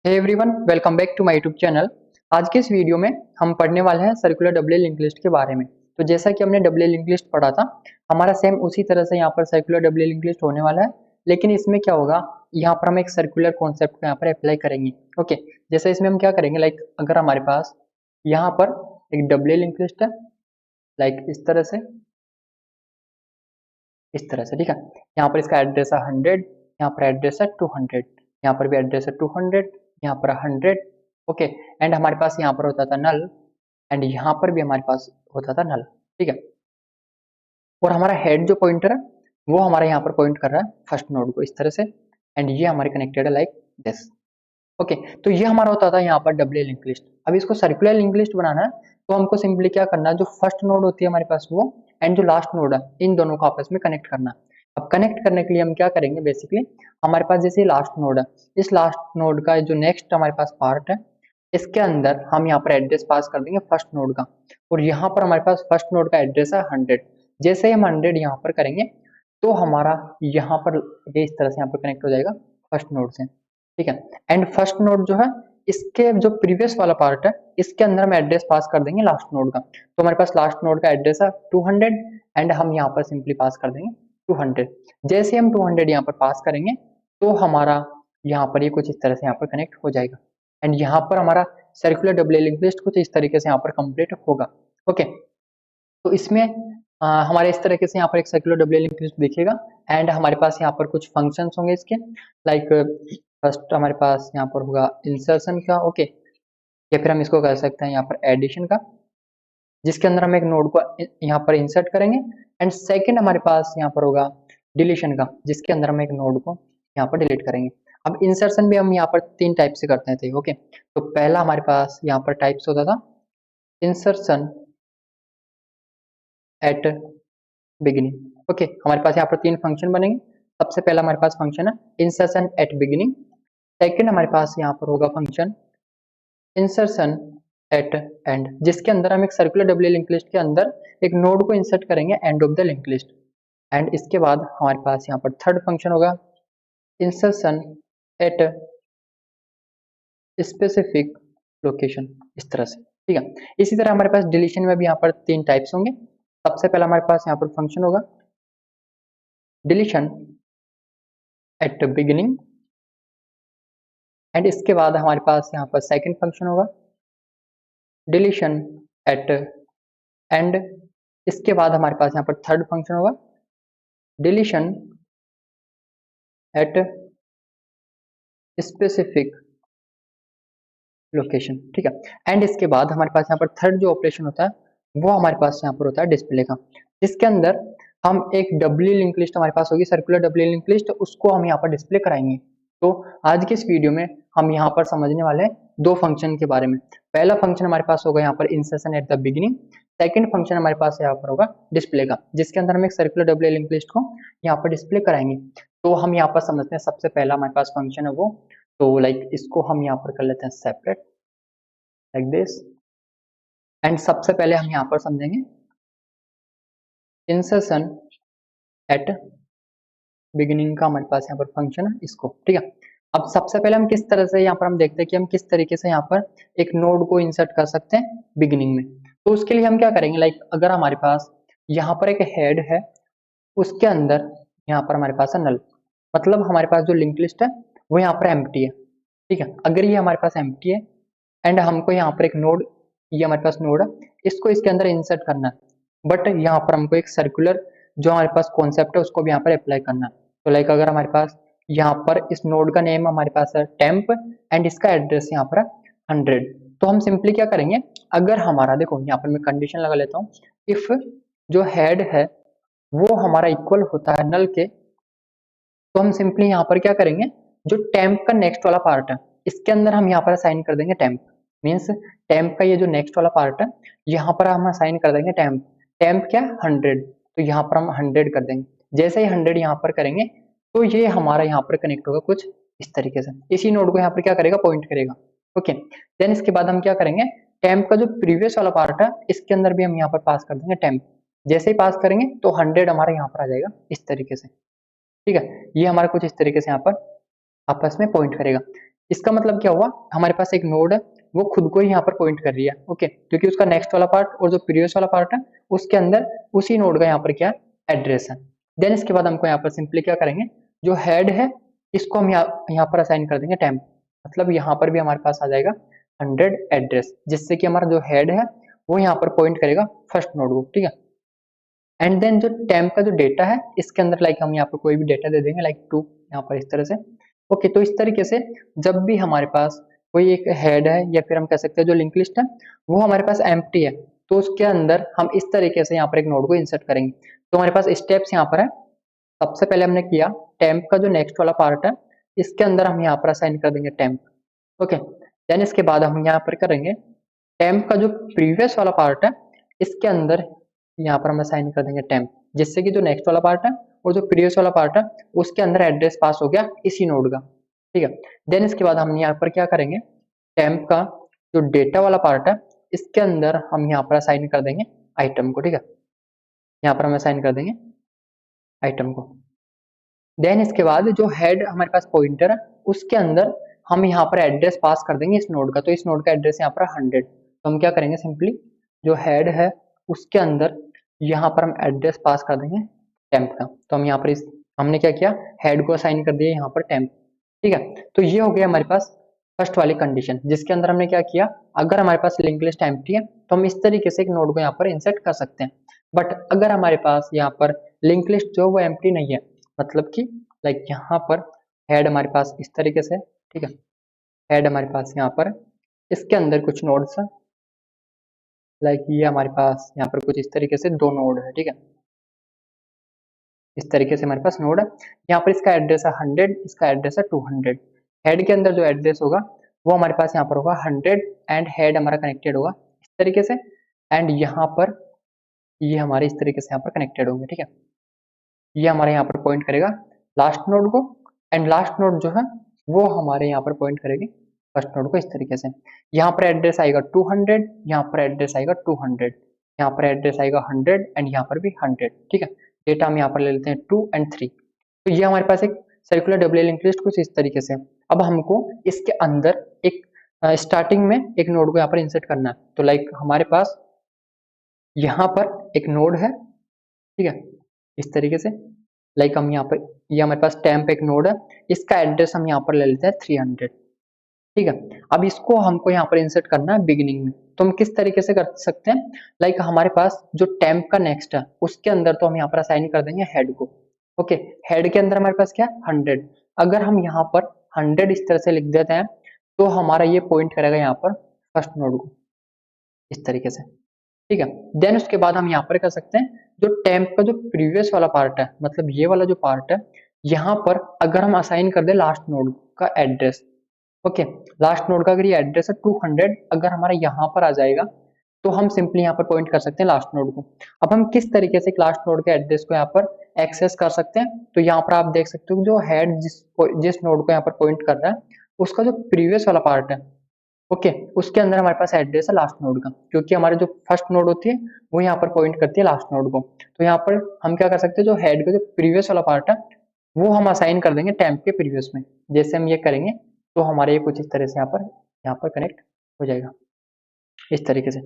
Hey everyone, welcome back to my YouTube channel. आज के इस वीडियो में हम पढ़ने वाले हैं सर्कुलर डबल लिंक लिस्ट के बारे में। तो जैसा कि हमने डबल लिंक लिस्ट पढ़ा था, हमारा सेम उसी तरह से यहाँ पर सर्कुलर डबल लिंक लिस्ट होने वाला है। लेकिन इसमें क्या होगा, यहाँ पर हम एक सर्कुलर कॉन्सेप्ट को यहाँ पर अप्लाई करेंगे। ओके, जैसे इसमें हम क्या करेंगे, लाइक अगर हमारे पास यहाँ पर एक डबल लिंक लिस्ट है, लाइक इस तरह से ठीक है। यहाँ पर इसका एड्रेस है 100, यहाँ पर एड्रेस है 200, यहाँ पर भी एड्रेस है 200, यहाँ पर 100। ओके, एंड हमारे पास यहाँ पर होता था नल, एंड यहाँ पर भी हमारे पास होता था नल। ठीक है, और हमारा हेड जो पॉइंटर है वो हमारा यहाँ पर पॉइंट कर रहा है फर्स्ट नोड को इस तरह से, एंड ये हमारे कनेक्टेड है लाइक दिस। ओके, तो ये हमारा होता था यहाँ पर डबल लिंक लिस्ट। अब इसको सर्कुलर लिंक लिस्ट बनाना है तो हमको सिंपली क्या करना है, जो फर्स्ट नोड होती है हमारे पास वो, एंड जो लास्ट नोड है, इन दोनों को आपस में कनेक्ट करना है। अब कनेक्ट करने के लिए हम क्या करेंगे, बेसिकली हमारे पास जैसे लास्ट नोड है, इस लास्ट नोड का जो नेक्स्ट हमारे पास पार्ट है, इसके अंदर हम यहाँ पर एड्रेस पास कर देंगे फर्स्ट नोड का, और यहाँ पर हमारे पास फर्स्ट नोड का एड्रेस है 100। जैसे ही हम 100 यहाँ पर करेंगे तो हमारा यहाँ पर ये इस तरह से यहाँ पर कनेक्ट हो जाएगा फर्स्ट नोड से। ठीक है, एंड फर्स्ट नोड जो है, इसके जो प्रीवियस वाला पार्ट है, इसके अंदर हम एड्रेस पास कर देंगे लास्ट नोड का। तो हमारे पास लास्ट नोड का एड्रेस है 200, एंड हम यहाँ पर सिंपली पास कर देंगे 200। जैसे हम 200 यहाँ पर पास करेंगे तो हमारा यहाँ पर ये कुछ इस तरह से यहाँ पर कनेक्ट हो जाएगा, एंड यहाँ पर हमारा सर्कुलर डबल लिंक लिस्ट कुछ इस तरीके से यहाँ पर कंप्लीट होगा। ओके, तो इसमें हमारे इस तरीके से यहाँ पर एक सर्कुलर डबल लिंक लिस्ट दिखेगा, एंड हमारे पास यहाँ पर कुछ फंक्शंस होंगे इसके, लाइक फर्स्ट हमारे पास यहाँ पर होगा इंसर्शन का। ओके, या फिर हम इसको कर सकते हैं यहाँ पर एडिशन का, जिसके अंदर हम एक नोड को यहाँ पर इंसर्ट करेंगे, एंड सेकंड हमारे पास यहाँ पर होगा डिलीशन का, जिसके अंदर हम एक नोड को यहाँ पर डिलीट करेंगे। अब इंसर्शन भी हम यहाँ पर 3 टाइप से करते थे। ओके, तो पहला हमारे पास यहाँ पर टाइप्स होता था इंसर्शन एट बिगिनिंग। ओके, हमारे पास यहाँ पर 3 फंक्शन बनेंगे। सबसे पहला हमारे पास फंक्शन है इंसर्शन एट बिगिनिंग, सेकंड हमारे पास यहाँ पर होगा फंक्शन इंसर्शन एट एंड, जिसके अंदर हम एक सर्कुलर डबल लिंक लिस्ट के अंदर एक नोड को इंसर्ट करेंगे end of the link list, and इसके बाद हमारे पास यहाँ पर थर्ड फंक्शन होगा इंसर्शन एट स्पेसिफिक लोकेशन, इस तरह से। ठीक है, इसी तरह हमारे पास डिलीशन में भी यहाँ पर 3 टाइप्स होंगे। सबसे पहला हमारे पास यहाँ पर फंक्शन होगा डिलीशन एट बिगिनिंग, एंड इसके बाद हमारे पास यहाँ पर सेकंड फंक्शन होगा डिलीशन एट एंड, इसके बाद हमारे पास यहाँ पर थर्ड फंक्शन होगा डिलीशन एट स्पेसिफिक लोकेशन। ठीक है, एंड इसके बाद हमारे पास यहाँ पर थर्ड जो ऑपरेशन होता है वो हमारे पास यहाँ पर होता है डिस्प्ले का, जिसके अंदर हम एक डबल लिंक लिस्ट हमारे पास होगी, सर्कुलर डबल लिंक लिस्ट, उसको हम यहाँ पर डिस्प्ले कराएंगे। तो आज के इस वीडियो में हम यहाँ पर समझने वाले हैं 2 फंक्शन के बारे में। पहला फंक्शन हमारे पास होगा यहाँ पर insertion at the beginning, second function हमारे पास यहाँ पर होगा डिस्प्ले का, जिसके अंदर हम एक सर्कुलर डबल लिंक लिस्ट को यहाँ पर डिस्प्ले कराएंगे। तो हम यहाँ पर समझते हैं, सबसे पहला हमारे पास फंक्शन है वो, तो लाइक इसको हम यहाँ पर कर लेते हैं सेपरेट लाइक दिस, एंड सबसे पहले हम यहाँ पर समझेंगे इंसर्शन एट बिगिनिंग का हमारे पास यहाँ पर फंक्शन है इसको। ठीक है, अब सबसे पहले हम किस तरह से यहाँ पर हम देखते हैं कि हम किस तरीके से यहाँ पर एक नोड को इंसर्ट कर सकते हैं बिगिनिंग में। तो उसके लिए हम क्या करेंगे, लाइक अगर हमारे पास यहाँ पर एक हेड है, उसके अंदर यहाँ पर हमारे पास है नल, मतलब हमारे पास जो लिंक लिस्ट है वो यहाँ पर एम्प्टी है। ठीक है, अगर ये हमारे पास एम्प्टी है एंड हमको यहाँ पर एक नोड, ये हमारे पास नोड है, इसको इसके अंदर इंसर्ट करना है, बट यहाँ पर हमको एक सर्कुलर जो हमारे पास कॉन्सेप्ट है उसको भी यहाँ पर अप्लाई करना है। तो लाइक अगर हमारे पास यहाँ पर इस नोड का नेम हमारे पास है टेम्प, एंड इसका एड्रेस यहाँ पर है 100, तो हम सिंपली क्या करेंगे, अगर हमारा देखो यहाँ पर मैं कंडीशन लगा लेता हूँ, इफ जो हेड है वो हमारा इक्वल होता है नल के, तो हम सिंपली यहाँ पर क्या करेंगे, जो टेम्प का नेक्स्ट वाला पार्ट है इसके अंदर हम यहाँ पर असाइन कर देंगे टेम्प, मीन्स टेम्प का ये जो नेक्स्ट वाला पार्ट है यहाँ पर हम असाइन कर देंगे टेम्प। टेम्प क्या 100, तो यहाँ पर हम 100 कर देंगे। जैसे ही 100 यहाँ पर करेंगे तो ये हमारा यहाँ पर कनेक्ट होगा कुछ इस तरीके से, इसी नोड को यहाँ पर क्या करेगा, पॉइंट करेगा। ओके, देन इसके बाद हम क्या करेंगे, टेम्प का जो प्रीवियस वाला पार्ट है इसके अंदर भी हम यहाँ पर पास कर देंगे टेम्प। जैसे ही पास करेंगे तो 100 हमारा यहाँ पर आ जाएगा इस तरीके से। ठीक है, ये हमारा कुछ इस तरीके से यहाँ पर आपस में पॉइंट करेगा। इसका मतलब क्या हुआ, हमारे पास एक नोड है वो खुद को ही यहाँ पर पॉइंट कर रही है, ओके, क्योंकि उसका नेक्स्ट वाला पार्ट और जो प्रीवियस वाला पार्ट है उसके अंदर उसी नोड का यहाँ पर क्या एड्रेस है। देन इसके बाद हमको यहाँ पर सिंपली क्या करेंगे, जो हेड है इसको हम यहाँ पर असाइन कर देंगे टेम्प, मतलब यहाँ पर भी हमारे पास आ जाएगा 100 एड्रेस, जिससे कि हमारा जो हेड है वो यहाँ पर पॉइंट करेगा फर्स्ट नोड को, ठीक है। एंड देन जो टेम्प का जो डेटा है इसके अंदर लाइक हम यहाँ पर कोई भी डेटा दे देंगे लाइक 2 यहाँ पर इस तरह से, ओके। तो इस तरीके से जब भी हमारे पास कोई एक हेड है या फिर हम कह सकते हैं जो लिंक लिस्ट है वो हमारे पास एम्प्टी है, तो उसके अंदर हम इस तरीके से यहाँ पर एक नोड को इंसर्ट करेंगे। तो हमारे पास स्टेप्स यहाँ पर है, सबसे पहले हमने किया टेम्प का जो नेक्स्ट वाला पार्ट है इसके अंदर हम यहाँ पर असाइन कर देंगे टेम्प, ओके। देन इसके बाद हम यहाँ पर करेंगे टेम्प का जो प्रीवियस वाला पार्ट है इसके अंदर यहाँ पर हम असाइन कर देंगे टेम्प, जिससे कि जो नेक्स्ट वाला पार्ट है और जो प्रीवियस वाला पार्ट है उसके अंदर एड्रेस पास हो गया इसी नोड का, ठीक है। देन इसके बाद हम यहाँ पर क्या करेंगे, टेम्प का जो डेटा वाला पार्ट है इसके अंदर हम यहाँ पर असाइन कर देंगे आइटम को, ठीक है। यहाँ पर हम असाइन कर देंगे आइटम को। देन इसके बाद जो हेड हमारे पास पॉइंटर है उसके अंदर हम यहाँ पर एड्रेस पास कर देंगे इस नोड का, तो इस नोड का एड्रेस यहाँ पर 100, तो हम क्या करेंगे सिंपली जो हेड है उसके अंदर यहाँ पर हम एड्रेस पास कर देंगे टेम्प का। तो हम यहाँ पर इस हमने क्या किया, हेड को असाइन कर दिया यहाँ पर टेम्प, ठीक है। तो ये हो गया हमारे पास फर्स्ट वाली कंडीशन, जिसके अंदर हमने क्या किया, अगर हमारे पास लिंक लिस्ट एम्प्टी है तो हम इस तरीके से एक नोड को यहाँ पर इंसर्ट कर सकते हैं। बट अगर हमारे पास यहाँ पर लिंक लिस्ट जो वो एम्प्टी नहीं है, मतलब कि लाइक यहाँ पर हेड हमारे पास इस तरीके से, ठीक है, हेड हमारे पास यहाँ पर इसके अंदर कुछ नोड्स है, लाइक ये हमारे पास यहाँ पर कुछ इस तरीके से 2 नोड है, ठीक है, इस तरीके से हमारे पास नोड है। यहाँ पर इसका एड्रेस है 100, इसका एड्रेस है 200। हेड के अंदर जो एड्रेस होगा वो हमारे पास यहाँ पर होगा 100 एंड हेड हमारा कनेक्टेड होगा इस तरीके से, एंड यहाँ पर ये हमारे इस तरीके से यहाँ पर कनेक्टेड होंगे, ठीक है। ये हमारे यहाँ पर पॉइंट करेगा लास्ट नोड को, एंड लास्ट नोड जो है वो हमारे यहाँ पर पॉइंट करेगी फर्स्ट नोड को इस तरीके से। यहाँ पर एड्रेस आएगा 200, यहाँ पर एड्रेस आएगा 200, यहाँ पर एड्रेस आएगा 100 एंड यहाँ पर भी 100, ठीक है। डेटा हम यहाँ पर ले लेते हैं 2 एंड 3। तो ये हमारे पास एक सर्कुलर डबल लिंक लिस्ट कुछ इस तरीके से। अब हमको इसके अंदर एक स्टार्टिंग में एक नोड को यहाँ पर इंसर्ट करना है, तो लाइक हमारे पास यहाँ पर एक नोड है, ठीक है, इस तरीके से, लाइक हम यहाँ पर ये हमारे पास टेम्प एक नोड है, इसका एड्रेस हम यहाँ पर ले लेते हैं 300, ठीक है। अब इसको हमको यहाँ पर इंसर्ट करना है बिगिनिंग में, तो हम किस तरीके से कर सकते हैं, लाइक हमारे पास जो टेम्प का नेक्स्ट है उसके अंदर तो हम यहाँ पर असाइन कर देंगे हेड को, ओके। हेड के अंदर हमारे पास क्या है 100, अगर हम यहाँ पर 100 इस तरह से लिख देते हैं तो हमारा ये पॉइंट करेगा यहाँ पर फर्स्ट नोड को इस तरीके से, ठीक है। देन उसके बाद हम यहाँ पर कर सकते हैं जो टेम्प का जो प्रीवियस वाला पार्ट है, मतलब ये वाला जो पार्ट है, यहाँ पर अगर हम असाइन कर दे लास्ट नोड का एड्रेस, ओके, लास्ट नोड का अगर ये एड्रेस है 200, अगर हमारा यहाँ पर आ जाएगा तो हम सिंपली यहाँ पर पॉइंट कर सकते हैं लास्ट नोड को। अब हम किस तरीके से लास्ट नोड के एड्रेस को यहाँ पर एक्सेस कर सकते हैं, तो यहाँ पर आप देख सकते हो जो हेड जिस नोड को यहाँ पर पॉइंट कर रहा है उसका जो प्रीवियस वाला पार्ट है, ओके, उसके अंदर हमारे पास एड्रेस है लास्ट नोड का, क्योंकि हमारे जो फर्स्ट नोड होती है वो यहाँ पर पॉइंट करती है लास्ट नोड को। तो यहाँ पर हम क्या कर सकते हैं, जो हेड का जो प्रीवियस वाला पार्ट है वो हम असाइन कर देंगे टेम्प के प्रीवियस में। जैसे हम ये करेंगे तो हमारे ये कुछ इस तरह से यहाँ पर कनेक्ट हो जाएगा इस तरीके से।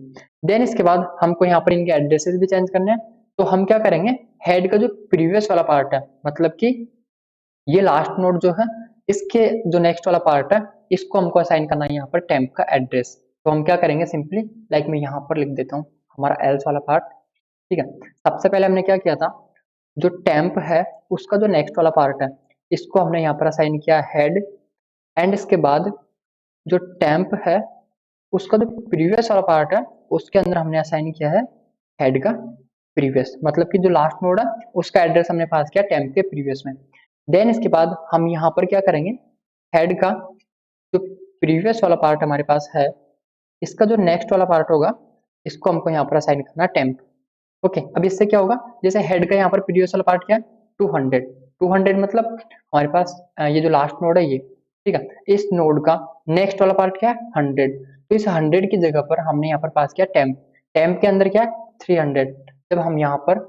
देन इसके बाद हमको यहाँ पर इनके एड्रेसेस भी चेंज करने हैं, तो हम क्या करेंगे, हेड का जो प्रीवियस वाला पार्ट है, मतलब कि ये लास्ट नोड जो है इसके जो नेक्स्ट वाला पार्ट है इसको हमको असाइन करना है यहाँ पर टेम्प का एड्रेस। तो हम क्या करेंगे सिंपली, लाइक मैं यहाँ पर लिख देता हूँ हमारा एल्स वाला पार्ट, ठीक है। सबसे पहले हमने क्या किया था, जो टेम्प है उसका जो नेक्स्ट वाला पार्ट है इसको हमने यहाँ पर असाइन किया हेड, एंड इसके बाद जो टेम्प है उसका जो प्रीवियस वाला पार्ट है उसके अंदर हमने असाइन किया है हेड का प्रीवियस, मतलब कि जो लास्ट नोड है उसका एड्रेस हमने पास किया टेम्प के प्रीवियस में। देन इसके बाद हम यहाँ पर क्या करेंगे, हेड का जो प्रीवियस वाला पार्ट हमारे पास है इसका जो नेक्स्ट वाला पार्ट होगा इसको हमको यहाँ पर असाइन करना टेम्प, ओके। अब इससे क्या होगा, जैसे हेड का यहाँ पर प्रीवियस वाला पार्ट क्या है 200, 200 मतलब हमारे पास ये जो लास्ट नोड है ये, ठीक है, इस नोड का नेक्स्ट वाला पार्ट क्या है 100, तो इस 100 की जगह पर हमने यहाँ पर पास किया टेम्प, टेम्प के अंदर क्या है 300। जब हम यहाँ पर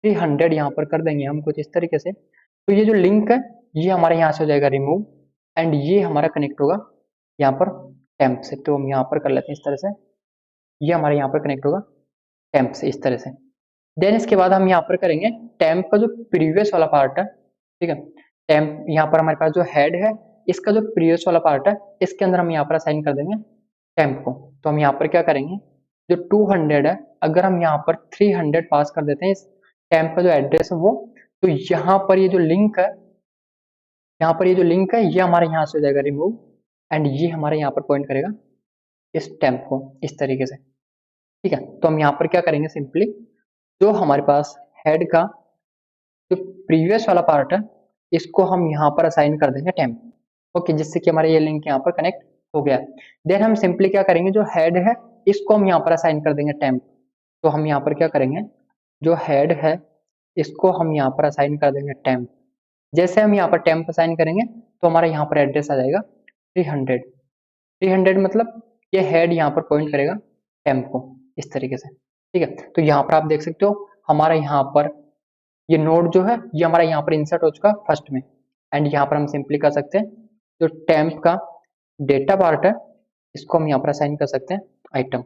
300 यहाँ पर कर देंगे हम कुछ इस तरीके से, तो ये जो लिंक है ये हमारे यहाँ से हो जाएगा रिमूव, एंड ये हमारा कनेक्ट होगा यहाँ पर टेम्प से। तो हम यहाँ पर कर लेते हैं इस तरह से, ये हमारे यहाँ पर कनेक्ट होगा टेम्प से इस तरह से। देन इसके बाद हम यहाँ पर करेंगे टेम्प का जो प्रीवियस वाला पार्ट है, ठीक है, टेम्प यहाँ पर हमारे पास जो हेड है इसका जो प्रीवियस वाला पार्ट है इसके अंदर हम यहाँ पर असाइन कर देंगे टेम्प को। तो हम यहाँ पर क्या करेंगे, जो 200 है अगर हम यहाँ पर 300 पास कर देते हैं इस टेम्प का जो एड्रेस है वो, तो यहाँ पर ये जो लिंक है, यहाँ पर ये जो लिंक है ये हमारे यहाँ से हो जाएगा रिमूव, एंड ये हमारे यहाँ पर पॉइंट करेगा इस टेम्प को इस तरीके से, ठीक है। तो हम यहाँ पर क्या करेंगे, सिंपली जो हमारे पास हेड का जो प्रीवियस वाला पार्ट है इसको हम यहाँ पर असाइन कर देंगे टेम्प, ओके, जिससे कि हमारा ये लिंक यहाँ पर कनेक्ट हो गया। देन हम सिंपली क्या करेंगे, जो हेड है इसको हम यहाँ पर असाइन कर देंगे टेम्प। तो हम यहाँ पर क्या करेंगे, जो हेड है इसको हम यहाँ पर असाइन कर देंगे टेम्प। जैसे हम यहाँ पर टेम्प असाइन करेंगे तो हमारा यहाँ पर एड्रेस आ जाएगा 300। 300 मतलब ये हेड यहाँ पर पॉइंट करेगा टेम्प को इस तरीके से, ठीक है। तो यहाँ पर आप देख सकते हो हमारा यहाँ पर ये नोड जो है ये हमारा यहाँ पर इंसर्ट हो चुका फर्स्ट में, एंड यहाँ पर हम सिंपली कर सकते हैं जो टेम्प का डेटा पार्ट है इसको हम यहाँ पर असाइन कर सकते हैं आइटम,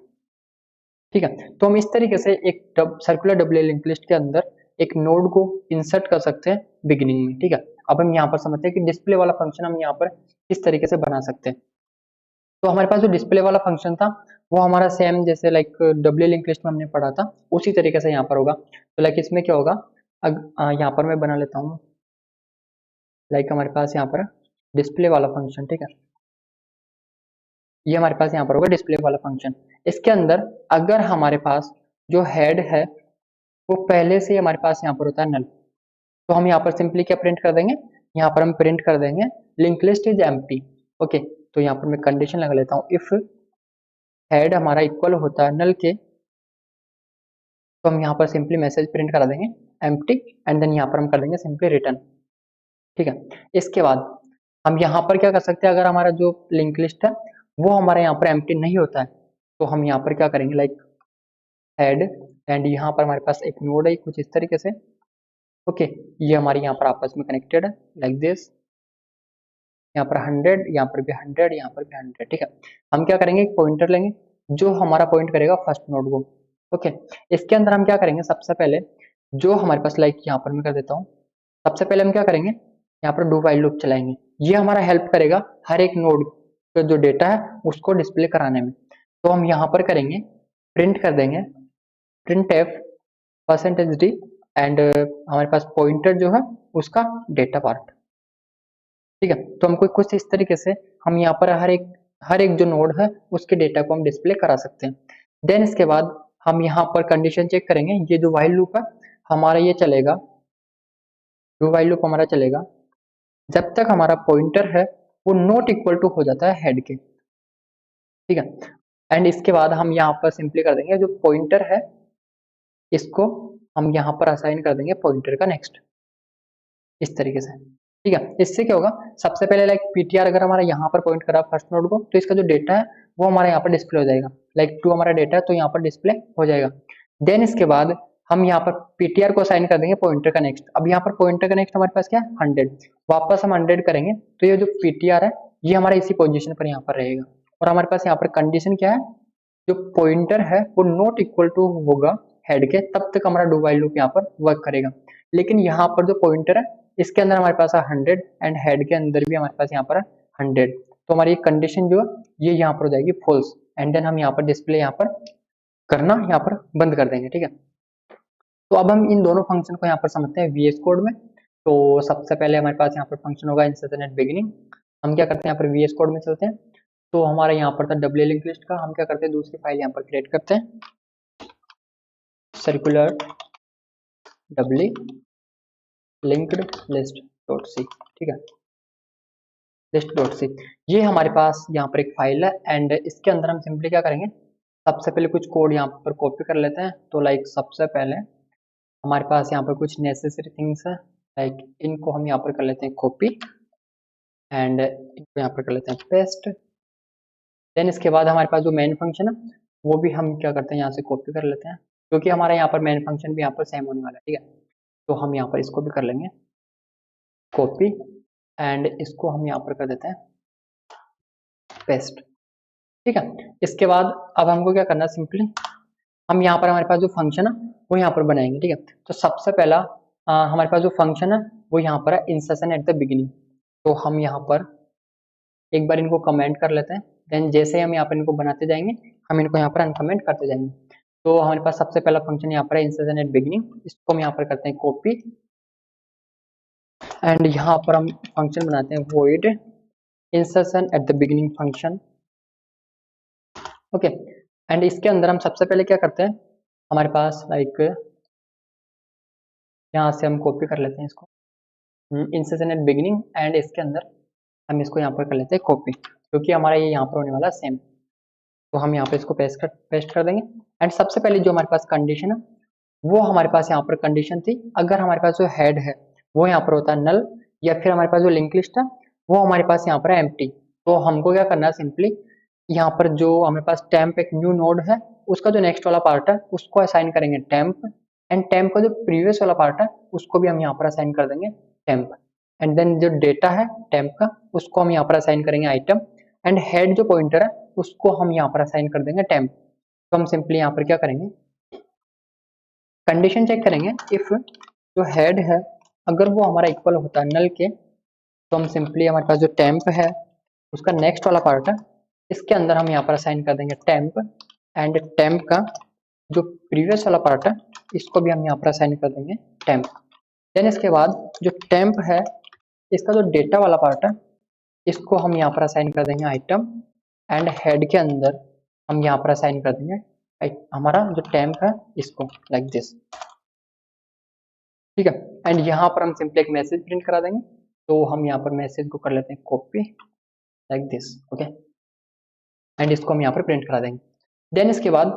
ठीक है। तो हम इस तरीके से एक सर्कुलर डब्ल्यू लिंक लिस्ट के अंदर एक नोड को इंसर्ट कर सकते हैं बिगिनिंग में, ठीक है। अब हम यहाँ पर समझते हैं कि डिस्प्ले वाला फंक्शन हम यहाँ पर किस तरीके से बना सकते हैं। तो हमारे पास जो डिस्प्ले वाला फंक्शन था वो हमारा सेम जैसे लाइक डब्ल्यू लिंक लिस्ट में हमने पढ़ा था उसी तरीके से यहाँ पर होगा। तो लाइक इसमें क्या होगा, यहाँ पर मैं बना लेता हूँ, लाइक हमारे पास यहाँ पर डिस्प्ले वाला फंक्शन, ठीक है, ये हमारे पास यहाँ पर होगा डिस्प्ले वाला फंक्शन। इसके अंदर अगर हमारे पास जो हेड है वो पहले से हमारे पास यहाँ पर होता है नल, तो हम यहाँ पर सिंपली क्या प्रिंट कर देंगे, यहाँ पर हम प्रिंट कर देंगे link list is empty, okay. तो यहाँ पर मैं कंडीशन लगा लेता हूँ, इफ हेड हमारा इक्वल होता है नल के, तो हम यहाँ पर सिंपली मैसेज प्रिंट करा देंगे एम्प्टी, एंड देन यहाँ पर हम कर देंगे सिंपली रिटर्न, ठीक है। इसके बाद हम यहाँ पर क्या कर सकते हैं, अगर हमारा जो लिंक लिस्ट है वो हमारे यहाँ पर एम्प्टी नहीं होता है तो हम यहाँ पर क्या करेंगे, लाइक हेड एंड यहाँ पर हमारे पास एक नोड है कुछ इस तरीके से, ओके, ये हमारे यहाँ पर आपस में कनेक्टेड है लाइक दिस, यहाँ पर 100, यहाँ पर भी 100, यहाँ पर भी 100, ठीक है। हम क्या करेंगे, एक पॉइंटर लेंगे जो हमारा पॉइंट करेगा फर्स्ट नोड को, ओके। इसके अंदर हम क्या करेंगे, सबसे पहले जो हमारे पास लाइक यहाँ पर मैं कर देता हूँ, सबसे पहले हम क्या करेंगे, यहाँ पर डू वाइल लूप चलाएंगे। ये हमारा हेल्प करेगा हर एक नोड का जो डेटा है उसको डिस्प्ले कराने में। तो हम यहाँ पर करेंगे प्रिंट कर देंगे प्रिंट एफ %d एंड हमारे पास पॉइंटर जो है उसका डेटा पार्ट, ठीक है। तो हमको कुछ इस तरीके से हम यहाँ पर हर एक जो नोड है उसके डेटा को हम डिस्प्ले करा सकते हैं। देन इसके बाद हम यहाँ पर कंडीशन चेक करेंगे, ये जो वाइल लूप है हमारा ये चलेगा, जो वाइल लूप हमारा चलेगा जब तक हमारा पॉइंटर है वो नॉट इक्वल टू हो जाता है हेड के, ठीक है। एंड इसके बाद हम यहाँ पर सिंपली कर देंगे जो पॉइंटर है इसको हम यहाँ पर असाइन कर देंगे पॉइंटर का नेक्स्ट इस तरीके से, ठीक है। इससे क्या होगा, सबसे पहले लाइक पीटीआर अगर हमारा यहाँ पर पॉइंट करा फर्स्ट नोड को तो इसका जो डेटा है वो हमारे यहाँ पर डिस्प्ले हो जाएगा, लाइक 2 हमारा डेटा है तो यहाँ पर डिस्प्ले हो जाएगा। देन इसके बाद हम यहाँ पर पीटीआर को असाइन कर देंगे पॉइंटर का नेक्स्ट। अब यहाँ पर पॉइंटर का नेक्स्ट हमारे पास क्या है 100, वापस हम 100 करेंगे तो ये जो पीटीआर है ये हमारा इसी पोजिशन पर यहाँ पर रहेगा। और हमारे पास यहाँ पर कंडीशन क्या है, जो पॉइंटर है वो नॉट इक्वल टू होगा हेड के, तब तक हमारा डू वाइल लूप यहाँ पर वर्क करेगा। लेकिन यहाँ पर जो पॉइंटर है इसके अंदर हमारे पास है 100 एंड हेड के अंदर भी हमारे पास यहाँ पर 100, तो हमारी कंडीशन जो है ये यहाँ पर हो जाएगी फॉल्स, एंड देन हम यहाँ पर डिस्प्ले यहाँ पर करना यहाँ पर बंद कर देंगे, ठीक है। तो अब हम इन दोनों फंक्शन को यहाँ पर समझते हैं VS कोड में। तो सबसे पहले हमारे पास यहाँ पर फंक्शन होगा इंसर्शन एट बिगिनिंग। हम क्या करते हैं, यहाँ पर VS कोड में चलते हैं। तो हमारा यहाँ पर था डब्ल्यू लिंक लिस्ट का, हम क्या करते हैं दूसरी फाइल यहाँ पर क्रिएट करते हैं circular doubly linked list dot C, ठीक है, लिस्ट डॉट सी। ये हमारे पास यहाँ पर एक फाइल है एंड इसके अंदर हम सिंपली क्या करेंगे, सबसे पहले कुछ कोड यहाँ पर कॉपी कर लेते हैं। तो लाइक सबसे पहले हमारे पास यहाँ पर कुछ नेसेसरी थिंग्स है, लाइक इनको हम यहाँ पर कर लेते हैं कॉपी एंड इनको यहाँ पर कर लेते हैं पेस्ट। देन इसके बाद हमारे पास जो मेन फंक्शन है वो भी हम क्या करते हैं यहाँ से कॉपी कर लेते हैं, क्योंकि हमारा यहाँ पर मेन फंक्शन भी यहाँ पर सेम होने वाला है, ठीक है। तो हम यहाँ पर इसको भी कर लेंगे कॉपी एंड इसको हम यहाँ पर कर देते हैं पेस्ट। ठीक है, इसके बाद अब हमको क्या करना है, सिंपली हम यहाँ पर हमारे पास जो फंक्शन है वो यहाँ पर बनाएंगे। ठीक है, तो सबसे पहला हमारे पास जो फंक्शन है वो यहाँ पर है इंसर्शन एट द बिगिनिंग। तो हम यहाँ पर एक बार इनको कमेंट कर लेते हैं, देन जैसे ही हम यहाँ पर इनको बनाते जाएंगे हम इनको यहाँ पर अनकमेंट करते जाएंगे। तो हमारे पास सबसे पहला फंक्शन यहाँ पर है इंसर्शन एट बिगिनिंग, इसको हम यहाँ पर करते हैं कॉपी, एंड यहाँ पर हम फंक्शन बनाते हैं void insertion at the beginning function. Okay, and इसके अंदर हम सबसे पहले क्या करते हैं, हमारे पास लाइक यहाँ से हम कॉपी कर लेते हैं इसको इंसर्शन एट बिगिनिंग, एंड इसके अंदर हम इसको यहाँ पर कर लेते हैं कॉपी, क्योंकि हमारा ये यहाँ पर होने वाला सेम। तो हम यहाँ पे इसको पेस्ट कर देंगे। एंड सबसे पहले जो हमारे पास कंडीशन है वो हमारे पास यहाँ पर कंडीशन थी, अगर हमारे पास जो हेड है वो यहाँ पर होता है नल, या फिर हमारे पास जो लिंक लिस्ट है वो हमारे पास यहाँ पर है एम्प्टी। तो हमको क्या करना है, सिंपली यहाँ पर जो हमारे पास टेम्प एक न्यू नोड है उसका जो नेक्स्ट वाला पार्ट है उसको असाइन करेंगे टेम्प, एंड टेम्प का जो प्रीवियस वाला पार्ट है उसको भी हम यहाँ पर असाइन कर देंगे टेम्प, एंड देन जो डेटा है टेम्प का उसको हम यहाँ पर असाइन करेंगे आइटम, एंड हेड जो पॉइंटर है उसको हम यहाँ पर असाइन कर देंगे टेम्प। तो हम सिंपली यहाँ पर क्या करेंगे, कंडीशन चेक करेंगे, इफ जो हेड है अगर वो हमारा इक्वल होता है नल के, तो हम सिंपली हमारे पास जो टेम्प है उसका नेक्स्ट वाला पार्ट है इसके अंदर हम यहाँ पर असाइन कर देंगे टेम्प, एंड टेम्प का जो प्रीवियस वाला पार्ट है इसको भी हम यहाँ पर असाइन कर देंगे टेम्प। देन इसके बाद जो टेम्प है इसका जो डेटा वाला पार्ट है इसको हम यहाँ पर असाइन कर देंगे आइटम, एंड हेड के अंदर हम यहाँ पर असाइन कर देंगे हमारा जो टेम्प है इसको लाइक दिस। ठीक है, एंड यहाँ पर हम सिंपली एक मैसेज प्रिंट करा देंगे। तो हम यहाँ पर मैसेज को कर लेते हैं copy like this. Okay, and इसको हम यहाँ पर प्रिंट करा देंगे। देन इसके बाद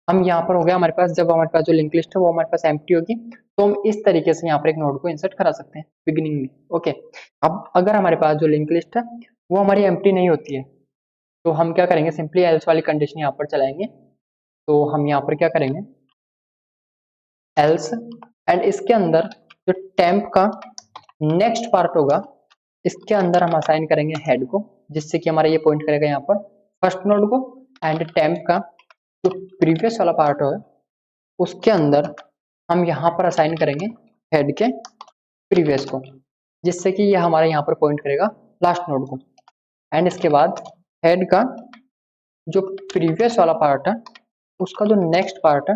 हम यहाँ पर हो गया हमारे पास, जब हमारे पास जो लिंक लिस्ट है वो हमारे पास एम्प्टी होगी तो हम इस तरीके से यहाँ पर एक नोड को इंसर्ट करा सकते हैं बिगिनिंग में। ओके, अब अगर हमारे पास जो लिंक लिस्ट है वो हमारी एम्प्टी नहीं होती है तो हम क्या करेंगे, सिंपली एल्स वाली कंडीशन यहाँ पर चलाएंगे। तो हम यहाँ पर क्या करेंगे, एल्स, एंड इसके अंदर जो टेम्प का नेक्स्ट पार्ट होगा इसके अंदर हम असाइन करेंगे हेड को, जिससे कि हमारा ये पॉइंट करेगा यहाँ पर फर्स्ट नोड को, एंड टेम्प का जो प्रीवियस वाला पार्ट होगा उसके अंदर हम यहाँ पर असाइन करेंगे हेड के प्रीवियस को, जिससे कि ये हमारे यहाँ पर पॉइंट करेगा लास्ट नोड को। एंड इसके बाद हेड का जो प्रीवियस वाला पार्ट है उसका जो नेक्स्ट पार्ट है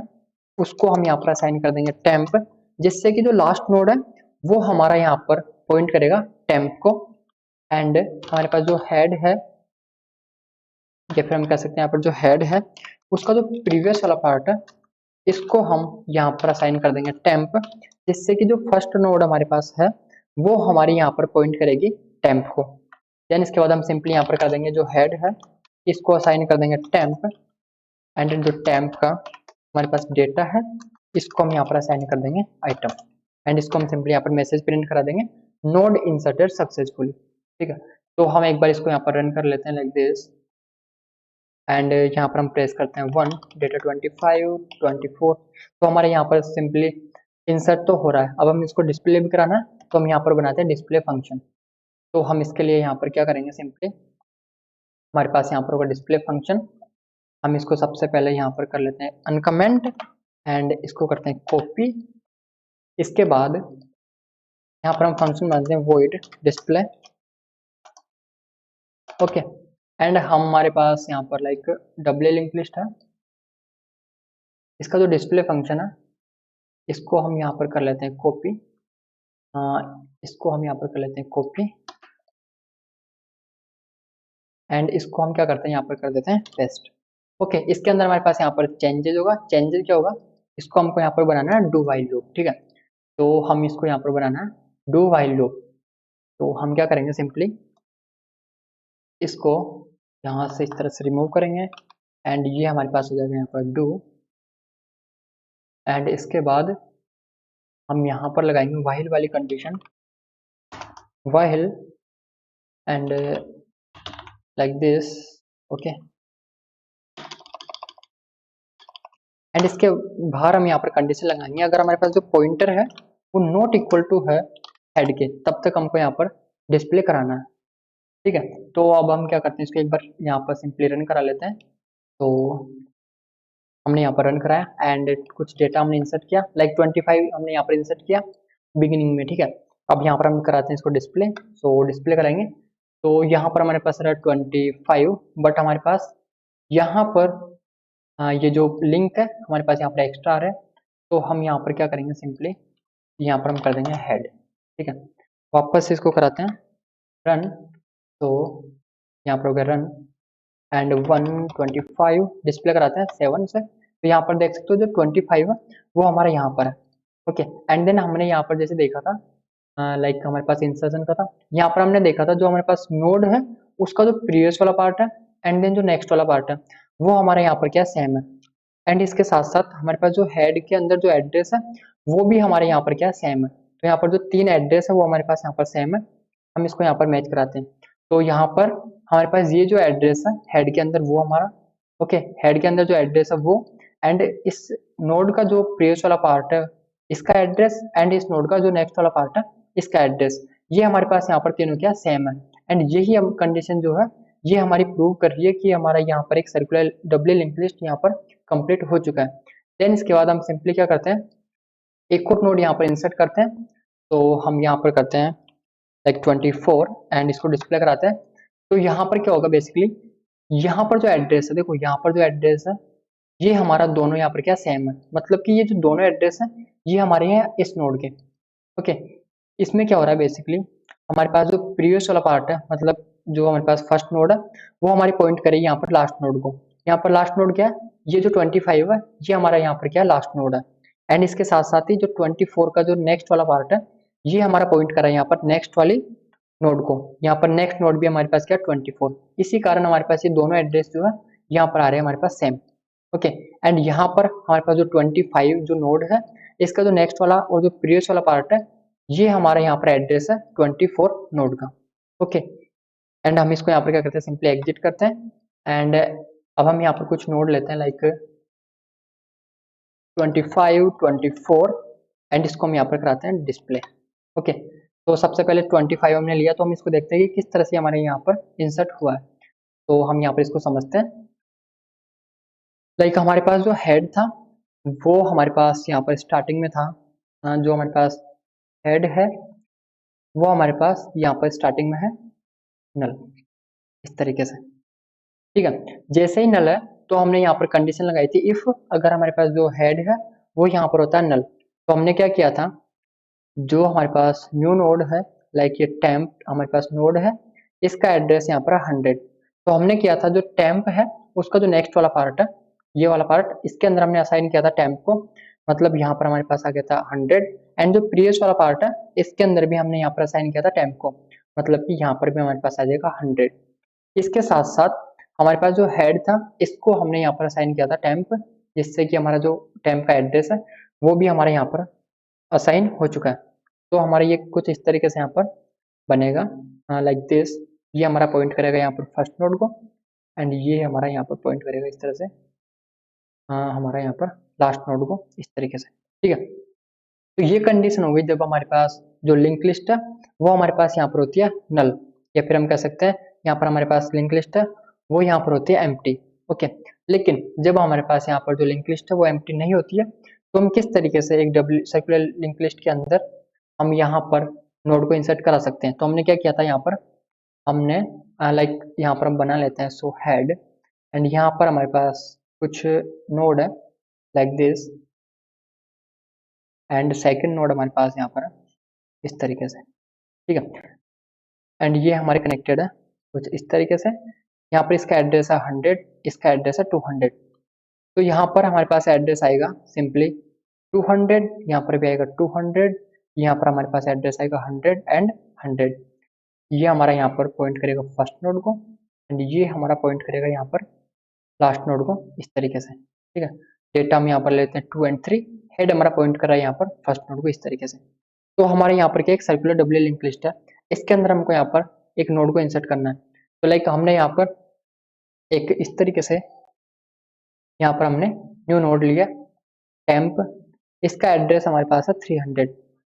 उसको हम यहाँ पर असाइन कर देंगे टेम्प, जिससे कि जो लास्ट नोड है वो हमारा यहाँ पर पॉइंट करेगा टेम्प को। एंड हमारे पास जो हेड है या फिर हम कह सकते हैं यहाँ पर जो हेड है उसका जो प्रीवियस वाला पार्ट है इसको हम यहाँ पर असाइन कर देंगे टेम्प, जिससे कि जो फर्स्ट नोड हमारे पास है वो हमारी यहाँ पर पॉइंट करेगी टेम्प को। देन इसके बाद हम सिंपली यहाँ पर कर देंगे जो हेड है इसको असाइन कर देंगे टेम्प, एंड जो टेम्प का हमारे पास डेटा है इसको हम यहाँ पर असाइन कर देंगे आइटम, एंड इसको हम सिंपली यहाँ पर मैसेज प्रिंट करा देंगे नोड इंसर्टेड सक्सेसफुली। ठीक है, तो हम एक बार इसको यहाँ पर रन कर लेते हैं लाइक दिस, एंड यहाँ पर हम प्रेस करते हैं 1 डेटा 25 24, तो हमारे यहाँ पर सिंपली इंसर्ट तो हो रहा है। अब हम इसको डिस्प्ले भी कराना है तो हम यहाँ पर बनाते हैं डिस्प्ले फंक्शन। तो हम इसके लिए यहाँ पर क्या करेंगे, सिंपली हमारे पास यहाँ पर होगा डिस्प्ले फंक्शन, हम इसको सबसे पहले यहाँ पर कर लेते हैं अनकमेंट, एंड इसको करते हैं कॉपी। इसके बाद यहाँ पर हम फंक्शन बनाते हैं void डिस्प्ले। ओके, एंड हमारे पास यहाँ पर लाइक डबल लिंक लिस्ट है, इसका जो डिस्प्ले फंक्शन है इसको हम यहाँ पर कर लेते हैं कॉपी, इसको हम यहाँ पर कर लेते हैं कॉपी, एंड इसको हम क्या करते हैं यहाँ पर कर देते हैं पेस्ट। ओके, इसके अंदर हमारे पास यहाँ पर चेंजेस होगा, चेंजेस क्या होगा, इसको हमको यहाँ पर बनाना है डू वाइल लूप। ठीक है, तो हम इसको यहाँ पर बनाना है डू वाइल लूप। तो हम क्या करेंगे, सिंपली इसको यहाँ से इस तरह से रिमूव करेंगे, एंड ये हमारे पास हो जाएगा यहाँ पर डू, एंड इसके बाद हम यहाँ पर लगाएंगे वाइल वाली condition, while and like this. Okay, and इसके बाहर हम यहाँ पर कंडीशन लगाएंगे, अगर हमारे पास जो पॉइंटर है वो नॉट इक्वल टू है हेड के, तब तक हमको यहाँ पर डिस्प्ले कराना है। ठीक है, तो अब हम क्या करते हैं, इसको एक बार यहाँ पर सिंपली रन करा लेते हैं। तो हमने यहाँ पर रन कराया एंड कुछ डेटा हमने इंसर्ट किया, लाइक 25 हमने यहाँ पर इंसर्ट किया बिगिनिंग में। ठीक है, अब यहाँ पर हम कराते हैं इसको डिस्प्ले। सो डिस्प्ले कराएंगे, तो यहाँ पर हमारे पास रहा 25, बट हमारे पास यहाँ पर ये जो लिंक है हमारे पास यहाँ पर एक्स्ट्रा आ रहा है। तो हम यहाँ पर क्या करेंगे, सिंपली यहाँ पर हम कर देंगे हेड। ठीक है, वापस से इसको कराते हैं रन। तो यहाँ पर हो गया रन एंड 125 डिस्प्ले कराते हैं 7 से। तो यहाँ पर देख सकते हो जो 25 है वो हमारा यहाँ पर है। ओके, एंड देन हमने यहाँ पर जैसे देखा था लाइक हमारे पास इंसर्शन का था, यहाँ पर हमने देखा था जो हमारे पास नोड है उसका जो प्रीवियस वाला पार्ट है एंड देन जो नेक्स्ट वाला पार्ट है वो हमारे यहाँ पर क्या सेम है। एंड इसके साथ साथ हमारे पास जो हेड के अंदर जो एड्रेस है वो भी हमारे यहाँ पर क्या सेम है। तो यहाँ पर जो 3 एड्रेस है वो हमारे पास यहाँ पर सेम है। हम इसको यहाँ पर मैच कराते हैं। तो यहाँ पर हमारे पास ये जो एड्रेस है हेड के अंदर वो हमारा, ओके, हेड के अंदर जो एड्रेस है वो, एंड इस नोड का जो प्रीवियस वाला पार्ट है इसका एड्रेस, एंड इस नोड का जो नेक्स्ट वाला पार्ट है इसका एड्रेस, ये हमारे पास यहाँ पर तीनों क्या सेम है। एंड यही हम कंडीशन जो है ये हमारी प्रूव कर रही है कि हमारा यहाँ पर एक सर्कुलर डबल लिंक लिस्ट यहाँ पर कंप्लीट हो चुका है। देन इसके बाद हम सिंपली क्या करते हैं, एक और नोड यहाँ पर इंसर्ट करते हैं। तो हम यहाँ पर करते हैं लाइक 24 एंड इसको डिस्प्ले कराते हैं। तो यहाँ पर क्या होगा बेसिकली, यहाँ पर जो एड्रेस है, देखो यहाँ पर जो एड्रेस है ये हमारा दोनों यहाँ पर क्या सेम है, मतलब कि ये जो दोनों एड्रेस है ये हमारे हैं इस नोड के। ओके, इसमें क्या हो रहा है बेसिकली, हमारे पास जो प्रीवियस वाला पार्ट है मतलब जो हमारे पास फर्स्ट नोड है वो हमारी पॉइंट करेगी यहाँ पर लास्ट नोड को। यहाँ पर लास्ट नोड क्या है, ये जो 25 है ये हमारा यहाँ पर क्या लास्ट नोड है। एंड इसके साथ साथ ही जो 24 का जो नेक्स्ट वाला पार्ट है ये हमारा पॉइंट कर रहा है यहाँ पर नेक्स्ट वाली नोड को। यहाँ पर नेक्स्ट नोड भी हमारे पास क्या 24, इसी कारण हमारे पास ये दोनों एड्रेस जो है यहाँ पर आ रहे हैं हमारे पास सेम। ओके, एंड यहाँ पर हमारे पास जो 25 जो नोड है इसका जो नेक्स्ट वाला और जो प्रीवियस वाला पार्ट है ये हमारा यहाँ पर एड्रेस है 24 नोड का। ओके, एंड हम इसको यहाँ पर क्या करते हैं, सिंपली एग्जिट करते हैं। एंड अब हम यहाँ पर कुछ नोड लेते हैं लाइक 25, 24 एंड इसको हम यहाँ पर कराते हैं डिस्प्ले। ओके, तो सबसे पहले 25 हमने लिया, तो हम इसको देखते हैं कि किस तरह से हमारे यहाँ पर इंसर्ट हुआ है। तो हम यहाँ पर इसको समझते हैं। लाइक हमारे पास जो हेड था वो हमारे पास यहाँ पर स्टार्टिंग में था, जो हमारे पास हेड है वो हमारे पास यहाँ पर स्टार्टिंग में है नल, इस तरीके से। ठीक है, जैसे ही नल है तो हमने यहाँ पर कंडीशन लगाई थी इफ अगर हमारे पास जो हेड है वो यहाँ पर होता है नल, तो हमने क्या किया था, जो हमारे पास न्यू नोड है लाइक ये टेम्प हमारे पास नोड है इसका एड्रेस यहाँ पर 100। तो हमने किया था जो टेम्प है उसका जो नेक्स्ट वाला पार्ट है ये वाला पार्ट इसके अंदर हमने असाइन किया था टेम्प को, मतलब यहाँ पर हमारे पास आ गया था 100। एंड जो प्रीवियस वाला पार्ट है इसके अंदर भी हमने यहाँ पर असाइन किया था टेम्प को, मतलब कि यहाँ पर भी हमारे पास आ जाएगा 100। इसके साथ साथ हमारे पास जो हेड था इसको हमने यहाँ पर असाइन किया था टेम्प, जिससे कि हमारा जो टेम्प का एड्रेस है वो भी हमारे यहाँ पर असाइन हो चुका है। तो हमारा ये कुछ इस तरीके से यहाँ पर बनेगा लाइक दिस, ये हमारा पॉइंट करेगा यहाँ पर फर्स्ट नोड को एंड ये हमारा यहाँ पर पॉइंट करेगा इस तरह से हमारा यहाँ पर लास्ट नोड को, इस तरीके से। ठीक है, तो ये कंडीशन हो गई जब हमारे पास जो लिंक लिस्ट है वो हमारे पास यहाँ पर होती है नल, या फिर हम कह सकते हैं यहाँ पर हमारे पास लिंक लिस्ट है वो यहाँ पर होती है एम्प्टी। ओके, लेकिन जब हमारे पास यहाँ पर जो लिंक लिस्ट है वो एम्प्टी नहीं होती है तो हम किस तरीके से एक डब्ल्यू सर्कुलर लिंक लिस्ट के अंदर हम यहाँ पर नोड को इंसर्ट करा सकते हैं। तो हमने क्या किया था, यहाँ पर हमने लाइक यहाँ पर हम बना लेते हैं सो हेड एंड यहाँ पर हमारे पास कुछ नोड है like this and second node हमारे पास यहाँ पर इस तरीके से। ठीक है, एंड ये हमारे कनेक्टेड है कुछ इस तरीके से। यहाँ पर इसका एड्रेस है 100, इसका एड्रेस है 200। तो यहाँ पर हमारे पास एड्रेस आएगा सिंपली 200, यहाँ पर भी आएगा 200, यहाँ पर हमारे पास एड्रेस आएगा 100 एंड 100। ये हमारा यहाँ पर पॉइंट करेगा फर्स्ट नोड को एंड ये हमारा पॉइंट करेगा यहाँ पर लास्ट नोड को, इस तरीके से। ठीक है, डेटा हम यहाँ पर लेते हैं 2 एंड 3, हेड हमारा पॉइंट कर रहा है यहाँ पर फर्स्ट नोड को, इस तरीके से। तो हमारे यहाँ पर क्या एक सर्कुलर डबल लिंक लिस्ट है, इसके अंदर हमको यहाँ पर एक नोड को इंसर्ट करना है। तो लाइक हमने यहाँ पर एक इस तरीके से यहाँ पर हमने न्यू नोड लिया टेम्प, इसका एड्रेस हमारे पास है 300।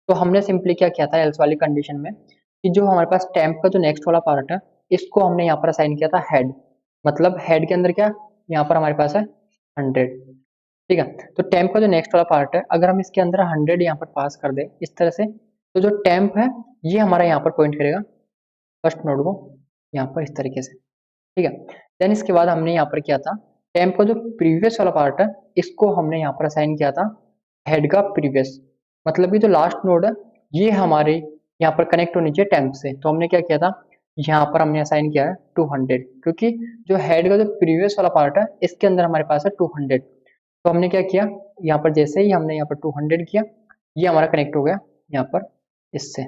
तो हमने सिंपली क्या किया था एल्स वाली कंडीशन में, कि जो हमारे पास टेम्प का जो नेक्स्ट वाला पार्ट है इसको हमने यहाँ पर असाइन किया था हेड, मतलब हेड के अंदर क्या यहाँ पर हमारे पास है 100, ठीक है। तो टेम्प का जो नेक्स्ट वाला पार्ट है अगर हम इसके अंदर 100 यहाँ पर पास कर दे इस तरह से, तो जो टेम्प है ये हमारा यहाँ पर पॉइंट करेगा फर्स्ट नोड को यहाँ पर इस तरीके से, ठीक है। देन इसके बाद हमने यहाँ पर किया था टेम्प का जो प्रीवियस वाला पार्ट है इसको हमने यहाँ पर असाइन किया था हेड का प्रीवियस, मतलब कि जो लास्ट नोड है ये हमारे यहाँ पर कनेक्ट होनी चाहिए टेम्प से। तो हमने क्या किया था यहाँ पर हमने असाइन किया है 200, क्योंकि जो हेड का जो प्रीवियस वाला पार्ट है इसके अंदर हमारे पास है 200। तो हमने क्या किया यहाँ पर जैसे ही हमने यहाँ पर 200 किया ये हमारा कनेक्ट हो गया यहाँ पर इससे,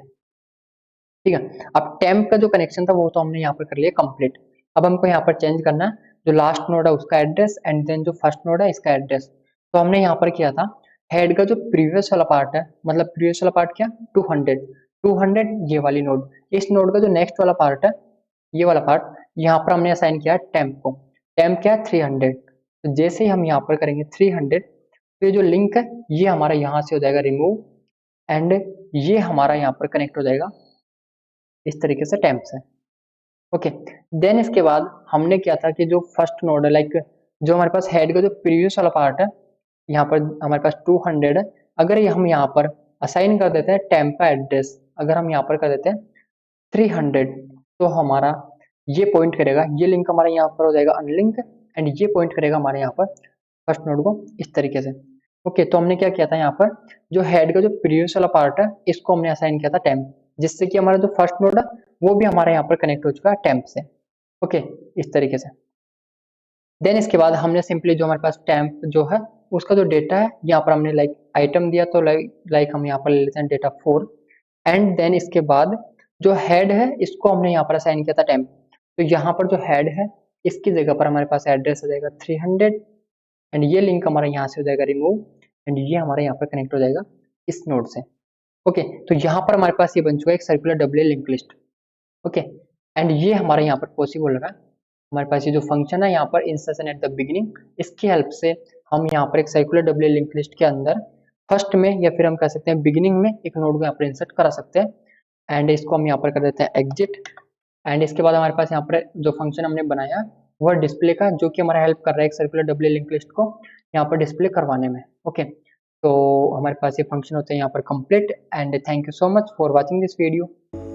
ठीक है। अब टेम्प का जो कनेक्शन था वो तो हमने यहाँ पर कर लिया कंप्लीट। अब हमको यहाँ पर चेंज करना है जो लास्ट नोड है उसका एड्रेस एंड देन जो फर्स्ट नोड है इसका एड्रेस। तो हमने यहाँ पर किया था हेड का जो प्रीवियस वाला पार्ट है, मतलब प्रीवियस वाला पार्ट क्या 200 ये वाली नोड, इस नोड का जो नेक्स्ट वाला पार्ट है ये वाला पार्ट यहाँ पर हमने असाइन किया टेम्प को। टेम्प क्या है 300, तो जैसे ही हम यहाँ पर करेंगे 300 तो ये जो लिंक है ये हमारा यहाँ से हो जाएगा रिमूव एंड ये हमारा यहाँ पर कनेक्ट हो जाएगा इस तरीके से टेम्प से, ओके। देन इसके बाद हमने क्या था कि जो फर्स्ट नोड है लाइक जो हमारे पास हेड का जो प्रीवियस वाला पार्ट है यहाँ पर हमारे पास 200 है, अगर ये हम यहाँ पर असाइन कर देते हैं टेम्प का एड्रेस, अगर हम यहाँ पर कर देते हैं 300 तो हमारा ये पॉइंट करेगा, ये लिंक हमारा यहाँ पर हो जाएगा अनलिंक एंड ये पॉइंट करेगा हमारे यहाँ पर फर्स्ट नोड को इस तरीके से, ओके। तो हमने क्या किया था यहाँ पर जो हेड का जो प्रीवियस वाला पार्ट है इसको हमने असाइन किया था टेम्प, जिससे कि हमारा जो फर्स्ट नोड है वो भी हमारे यहाँ पर कनेक्ट हो चुका है टेम्प से, ओके इस तरीके से। देन इसके बाद हमने सिंपली जो हमारे पास टेम्प जो है उसका जो डेटा है यहाँ पर हमने लाइक आइटम दिया, तो लाइक हम यहाँ पर ले लेते हैं डेटा 4 एंड देन इसके बाद जो हेड है इसको हमने यहाँ पर असाइन किया था टेम्प। तो यहाँ पर जो हेड है इसकी जगह पर हमारे पास एड्रेस हो जाएगा 300 एंड ये लिंक हमारा यहाँ से हो जाएगा रिमूव एंड ये हमारे यहाँ पर कनेक्ट हो जाएगा इस नोड से, ओके। तो यहाँ पर हमारे पास ये बन चुका है एक circular W link list, okay. And ये हमारे यहाँ पर पॉसिबल है, हमारे पास ये जो फंक्शन है यहाँ पर इंसर्शन एट द बिगिनिंग, इसकी हेल्प से हम यहाँ पर एक सर्कुलर डब्ल्यू लिंक लिस्ट के अंदर फर्स्ट में या फिर हम कह सकते हैं बिगिनिंग में एक नोड को यहाँ पर इंसर्ट करा सकते हैं एंड इसको हम यहाँ पर कर देते हैं एग्जिट एंड इसके बाद हमारे पास यहाँ पर जो फंक्शन हमने बनाया वह डिस्प्ले का, जो कि हमारा हेल्प कर रहा है एक सर्कुलर डब्ल्यू लिंक लिस्ट को यहाँ पर डिस्प्ले करवाने में, ओके। तो हमारे पास ये फंक्शन होते हैं यहाँ पर complete and thank you so much for watching this video.